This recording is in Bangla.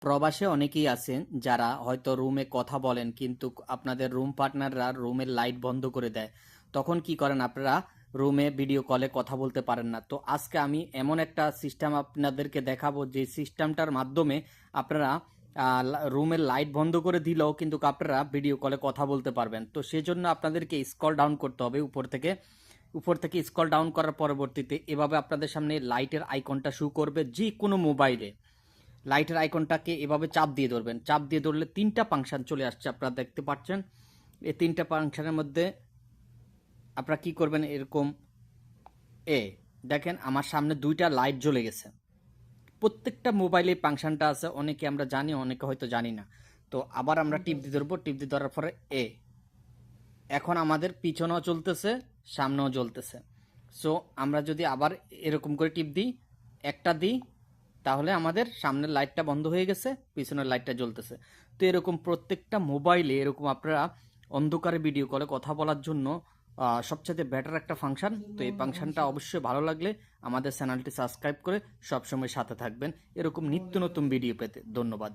প্রবাসে অনেকেই আছেন যারা হয়তো রুমে কথা বলেন কিন্তু আপনাদের রুম পার্টনাররা রুমের লাইট বন্ধ করে দেয়। তখন কি করেন আপনারা? রুমে ভিডিও কলে কথা বলতে পারেন না। তো আজকে আমি এমন একটা সিস্টেম আপনাদেরকে দেখাবো যে সিস্টেমটার মাধ্যমে আপনারা রুমের লাইট বন্ধ করে দিলেও কিন্তু আপনারা ভিডিও কলে কথা বলতে পারবেন। তো সেজন্য আপনাদেরকে স্ক্রল ডাউন করতে হবে উপর থেকে স্ক্রল ডাউন করার পরবর্তীতে এভাবে আপনাদের সামনে লাইটের আইকনটা শো করবে যে কোনো মোবাইলে। লাইটের আইকনটাকে এভাবে চাপ দিয়ে ধরবেন। চাপ দিয়ে ধরলে তিনটা ফাংশন চলে আসছে, আপনারা দেখতে পাচ্ছেন। এই তিনটা ফাংশনের মধ্যে আপনারা কি করবেন, এরকম এ দেখেন আমার সামনে দুইটা লাইট জ্বলে গেছে। প্রত্যেকটা মোবাইলে ফাংশনটা আছে, অনেকে আমরা জানি, অনেকে হয়তো জানি না। তো আবার আমরা টিপ দিয়ে ধরবো, টিপ দিয়ে ধরার পরে এখন আমাদের পিছনেও চলতেছে, সামনেও জ্বলতেছে। সো আমরা যদি আবার এরকম করে টিপ দিই, একটা দিই, তাহলে আমাদের সামনের লাইটটা বন্ধ হয়ে গেছে, পিছনের লাইটটা জ্বলতেছে। তো এরকম প্রত্যেকটা মোবাইলে এরকম আপনারা অন্ধকারে ভিডিও কলে কথা বলার জন্য সবচেয়ে বেটার একটা ফাংশন। তো এই ফাংশনটা অবশ্যই ভালো লাগলে আমাদের চ্যানেলটি সাবস্ক্রাইব করে সবসময় সাথে থাকবেন এরকম নিত্য নতুন ভিডিও পেতে। ধন্যবাদ।